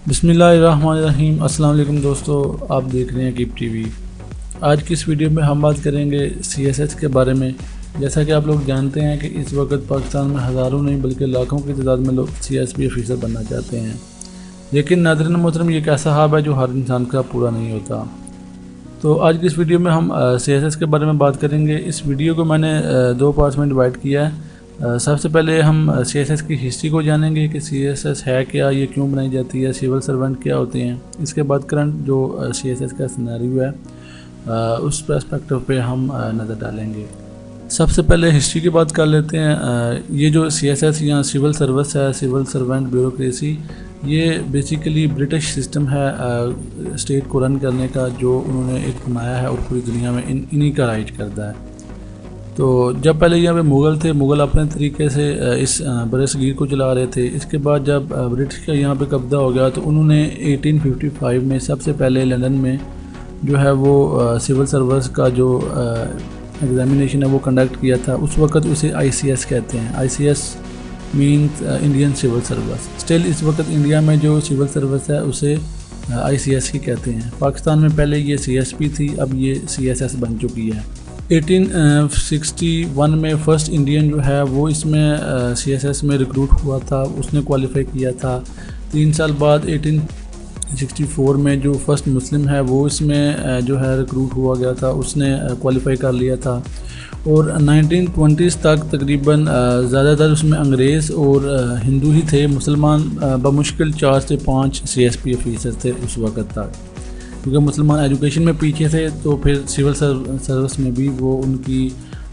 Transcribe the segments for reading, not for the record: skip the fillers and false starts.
بسم اللہ الرحمن الرحیم۔ السلام علیکم دوستو، آپ دیکھ رہے ہیں کیپ ٹی وی۔ آج کی اس ویڈیو میں ہم بات کریں گے CSS کے بارے میں۔ جیسا کہ آپ لوگ جانتے ہیں کہ اس وقت پاکستان میں ہزاروں نہیں بلکہ لاکھوں کی تعداد میں لوگ CSP آفیسر بننا چاہتے ہیں، لیکن ناظرین محترم، یہ ایک ایسا خواب ہے جو ہر انسان کا پورا نہیں ہوتا۔ تو آج کی اس ویڈیو میں ہم CSS کے بارے میں بات کریں گے۔ اس ویڈیو کو میں نے دو پارٹس میں ڈیوائڈ کیا ہے۔ سب سے پہلے ہم CSS کی ہسٹری کو جانیں گے کہ CSS ہے کیا، یہ کیوں بنائی جاتی ہے، سول سرونٹ کیا ہوتے ہیں۔ اس کے بعد کرنٹ جو CSS کا سینیریو ہے اس پرسپیکٹو پہ ہم نظر ڈالیں گے۔ سب سے پہلے ہسٹری کی بات کر لیتے ہیں۔ یہ جو CSS یا سول سروس ہے، سول سرونٹ بیوروکریسی، یہ بیسیکلی برٹش سسٹم ہے اسٹیٹ کو رن کرنے کا، جو انہوں نے ایک بنایا ہے اور پوری دنیا میں انہی کا رائج کرتا ہے۔ تو جب پہلے یہاں پہ مغل تھے، مغل اپنے طریقے سے اس بر صغیر کو چلا رہے تھے۔ اس کے بعد جب برٹش کا یہاں پہ قبضہ ہو گیا تو انہوں نے 1855 میں سب سے پہلے لندن میں جو ہے وہ سول سروس کا جو ایگزامینیشن ہے وہ کنڈکٹ کیا تھا۔ اس وقت اسے ICS کہتے ہیں۔ ICS means Indian civil service. Still اس وقت انڈیا میں جو سول سروس ہے اسے ICS ہی کہتے ہیں۔ پاکستان میں پہلے یہ CSP تھی، اب یہ CSS بن چکی ہے۔ 1861 میں فرسٹ انڈین جو ہے وہ اس میں CSS میں ریکروٹ ہوا تھا، اس نے کوالیفائی کیا تھا۔ 3 سال بعد 1864 میں جو فرسٹ مسلم ہے وہ اس میں جو ہے ریکروٹ ہوا گیا تھا، اس نے کوالیفائی کر لیا تھا۔ اور 1920s تک تقریباً زیادہ تر اس میں انگریز اور ہندو ہی تھے۔ مسلمان بمشکل 4 سے 5 CSP آفیسر تھے اس وقت تک، کیونکہ مسلمان ایجوکیشن میں پیچھے تھے، تو پھر سول سروس میں بھی وہ ان کی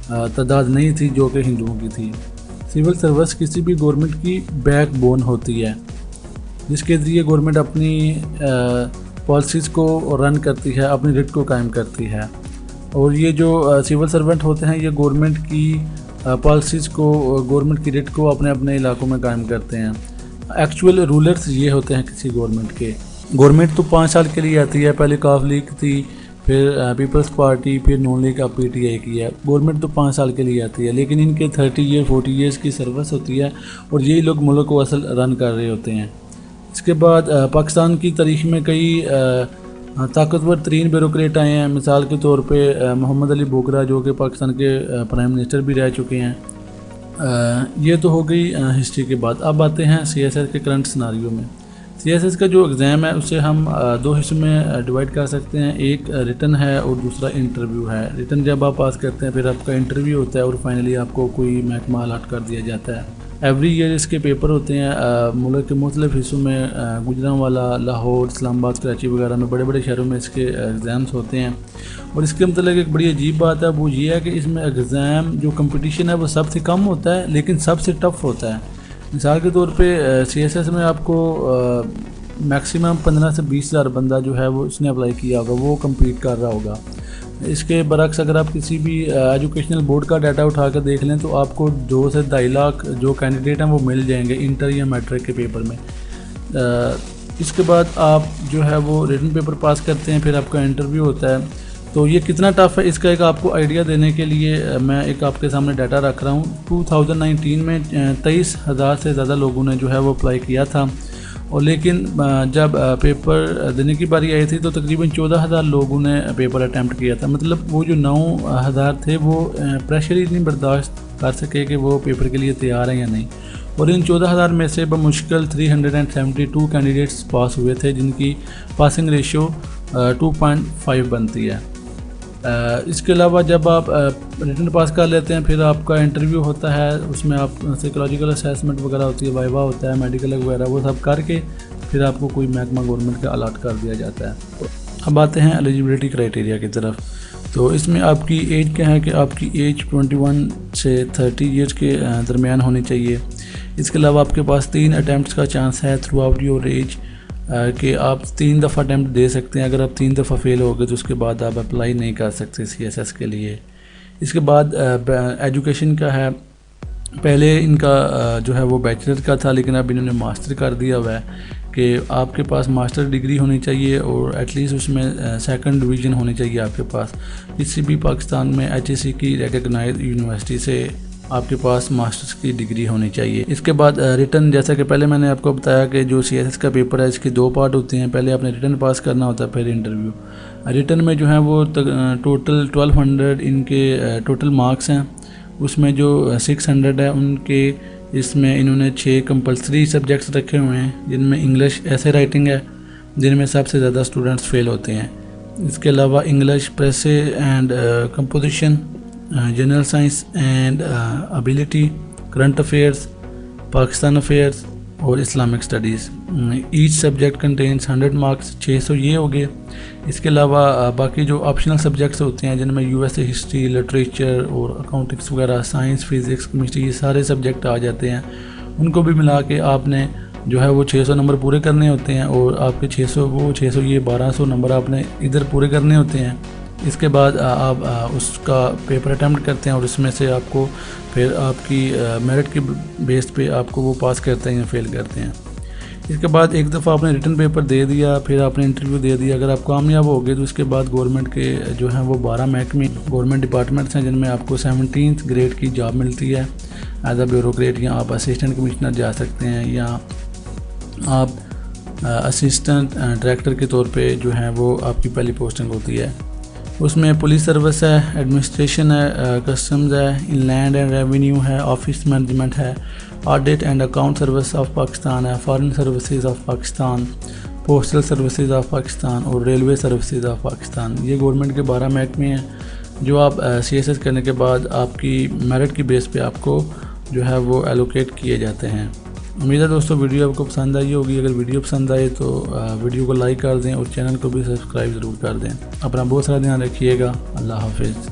تعداد نہیں تھی جو کہ ہندوؤں کی تھی۔ سول سروس کسی بھی گورنمنٹ کی بیک بون ہوتی ہے، جس کے ذریعے گورنمنٹ اپنی پالیسیز کو رن کرتی ہے، اپنی رٹ کو قائم کرتی ہے۔ اور یہ جو سول سرونٹ ہوتے ہیں یہ گورنمنٹ کی پالیسیز کو، گورنمنٹ کی رٹ کو اپنے اپنے علاقوں میں قائم کرتے ہیں۔ ایکچوئل رولرز یہ ہوتے ہیں کسی گورنمنٹ کے۔ گورنمنٹ تو 5 سال کے لیے آتی ہے، پہلے کاف لیگ تھی، پھر پیپلز پارٹی، پھر نون لیگ، اب PTI کی ہے۔ گورنمنٹ تو 5 سال کے لیے آتی ہے، لیکن ان کے 30 40 ایئرس کی سروس ہوتی ہے اور یہی لوگ ملک کو اصل رن کر رہے ہوتے ہیں۔ اس کے بعد پاکستان کی تاریخ میں کئی طاقتور ترین بیوروکریٹ آئے ہیں۔ مثال کے طور پہ محمد علی بوگرا، جو کہ پاکستان کے پرائم منسٹر بھی رہ چکے ہیں۔ یہ تو ہو گئی ہسٹری کے بعد۔ اب آتے ہیں CSS کے کرنٹ سناریو میں۔ CSS کا جو ایگزام ہے اسے ہم 2 حصوں میں ڈیوائڈ کر سکتے ہیں۔ ایک ریٹن ہے اور دوسرا انٹرویو ہے۔ ریٹن جب آپ پاس کرتے ہیں پھر آپ کا انٹرویو ہوتا ہے اور فائنلی آپ کو کوئی محکمہ الاٹ کر دیا جاتا ہے۔ ایوری ایئر اس کے پیپر ہوتے ہیں ملک کے مختلف حصوں میں، گوجرانوالا، لاہور، اسلام آباد، کراچی وغیرہ میں، بڑے بڑے شہروں میں اس کے ایگزامس ہوتے ہیں۔ اور اس کے متعلق ایک بڑی عجیب بات ہے، وہ یہ ہے کہ اس میں ایگزام جو کمپٹیشن ہے وہ سب سے کم ہوتا ہے لیکن سب سے ٹف ہوتا ہے۔ مثال کے طور پہ CSS میں آپ کو میکسیمم 15 سے 20 ہزار بندہ جو ہے وہ اس نے اپلائی کیا ہوگا، وہ کمپیٹ کر رہا ہوگا۔ اس کے برعکس اگر آپ کسی بھی ایجوکیشنل بورڈ کا ڈیٹا اٹھا کر دیکھ لیں تو آپ کو 2 سے 2.5 لاکھ جو کینڈیڈیٹ ہیں وہ مل جائیں گے انٹر یا میٹرک کے پیپر میں۔ اس کے بعد آپ جو ہے وہ ریٹن پیپر پاس کرتے ہیں، پھر آپ کا انٹرویو ہوتا ہے۔ تو یہ کتنا ٹف ہے اس کا ایک آپ کو آئیڈیا دینے کے لیے میں ایک آپ کے سامنے ڈیٹا رکھ رہا ہوں۔ 2019 میں 23,000 سے زیادہ لوگوں نے جو ہے وہ اپلائی کیا تھا، اور لیکن جب پیپر دینے کی باری آئی تھی تو تقریباً 14,000 لوگوں نے پیپر اٹیمپٹ کیا تھا۔ مطلب وہ جو 9,000 تھے وہ پریشر ہی نہیں برداشت کر سکے کہ وہ پیپر کے لیے تیار ہیں یا نہیں۔ اور ان 14,000 میں سے بمشکل 372 کینڈیڈیٹس پاس ہوئے تھے، جن کی پاسنگ ریشو 2.5 بنتی ہے۔ اس کے علاوہ جب آپ ریٹن پاس کر لیتے ہیں پھر آپ کا انٹرویو ہوتا ہے، اس میں آپ سائیکولوجیکل اسیسمنٹ وغیرہ ہوتی ہے، وائوا ہوتا ہے، میڈیکل وغیرہ، وہ سب کر کے پھر آپ کو کوئی محکمہ گورنمنٹ کا الاٹ کر دیا جاتا ہے۔ اب آتے ہیں ایلیجبلٹی کرائٹیریا کی طرف۔ تو اس میں آپ کی ایج کیا ہے کہ آپ کی ایج 21 سے 30 ایئرس کے درمیان ہونی چاہیے۔ اس کے علاوہ آپ کے پاس 3 اٹیمپٹس کا چانس ہے تھرو آؤٹ یور ایج کہ آپ 3 دفعہ اٹیمپٹ دے سکتے ہیں۔ اگر آپ 3 دفعہ فیل ہو گئے تو اس کے بعد آپ اپلائی نہیں کر سکتے CSS کے لیے۔ اس کے بعد ایجوکیشن کا ہے، پہلے ان کا جو ہے وہ بیچلر کا تھا لیکن اب انہوں نے ماسٹر کر دیا ہوا ہے کہ آپ کے پاس ماسٹر ڈگری ہونی چاہیے اور ایٹ لیسٹ اس میں 2nd ڈویژن ہونی چاہیے آپ کے پاس۔ کسی بھی پاکستان میں HSC کی ریکگنائز یونیورسٹی سے آپ کے پاس ماسٹرز کی ڈگری ہونی چاہیے۔ اس کے بعد ریٹن، جیسا کہ پہلے میں نے آپ کو بتایا کہ جو CSS کا پیپر ہے اس کے 2 پارٹ ہوتے ہیں، پہلے آپ نے ریٹن پاس کرنا ہوتا ہے، پھر انٹرویو۔ ریٹن میں جو ہے وہ ٹوٹل 1200 ان کے ٹوٹل مارکس ہیں، اس میں جو 600 ہے ان کے، اس میں انہوں نے 6 کمپلسری سبجیکٹس رکھے ہوئے ہیں، جن میں انگلش، ایسے رائٹنگ ہے، جن میں سب سے زیادہ اسٹوڈنٹس فیل ہوتے ہیں۔ اس کے علاوہ English, precis and composition, general science and ability, current affairs, Pakistan affairs اور Islamic studies. Each subject contains 100 marks, 600 یہ ہو گئے۔ اس کے علاوہ باقی جو آپشنل سبجیکٹس ہوتے ہیں جن میں USA ہسٹری، لٹریچر اور اکاؤنٹنگس وغیرہ، سائنس، فزکس، کیمسٹری، یہ سارے سبجیکٹ آ جاتے ہیں، ان کو بھی ملا کے آپ نے جو ہے وہ 600 نمبر پورے کرنے ہوتے ہیں، اور آپ کے 600 یہ 1200 نمبر آپ نے ادھر پورے کرنے ہوتے ہیں۔ اس کے بعد آپ اس کا پیپر اٹیمپٹ کرتے ہیں، اور اس میں سے آپ کو پھر آپ کی میرٹ کے بیس پہ آپ کو وہ پاس کرتے ہیں یا فیل کرتے ہیں۔ اس کے بعد ایک دفعہ آپ نے ریٹن پیپر دے دیا، پھر آپ نے انٹرویو دے دیا، اگر آپ کامیاب ہو گئے تو اس کے بعد گورنمنٹ کے جو ہیں وہ 12 محکمے گورنمنٹ ڈپارٹمنٹس ہیں جن میں آپ کو 17th گریڈ کی جاب ملتی ہے ایز اے بیوروکریٹ، یا آپ اسسٹنٹ کمشنر جا سکتے ہیں، یا آپ اسسٹنٹ ڈائریکٹر کے طور پہ جو ہیں وہ آپ کی پہلی پوسٹنگ ہوتی ہے۔ اس میں پولیس سروس ہے، ایڈمنسٹریشن ہے، کسٹمز ہے، ان لینڈ اینڈ ریونیو ہے، آفس مینجمنٹ ہے، audit and account service of Pakistan ہے، foreign services of Pakistan, postal services of Pakistan اور ریلوے سروسز آف پاکستان۔ یہ گورنمنٹ کے 12 محکمے ہیں جو آپ CSS کرنے کے بعد آپ کی میرٹ کی بیس پہ آپ کو جو ہے وہ ایلوکیٹ کیے جاتے ہیں۔ امید ہے دوستو ویڈیو آپ کو پسند آئی ہوگی، اگر ویڈیو پسند آئے تو ویڈیو کو لائک کر دیں اور چینل کو بھی سبسکرائب ضرور کر دیں۔ اپنا بہت سارا دھیان رکھیے گا، اللہ حافظ۔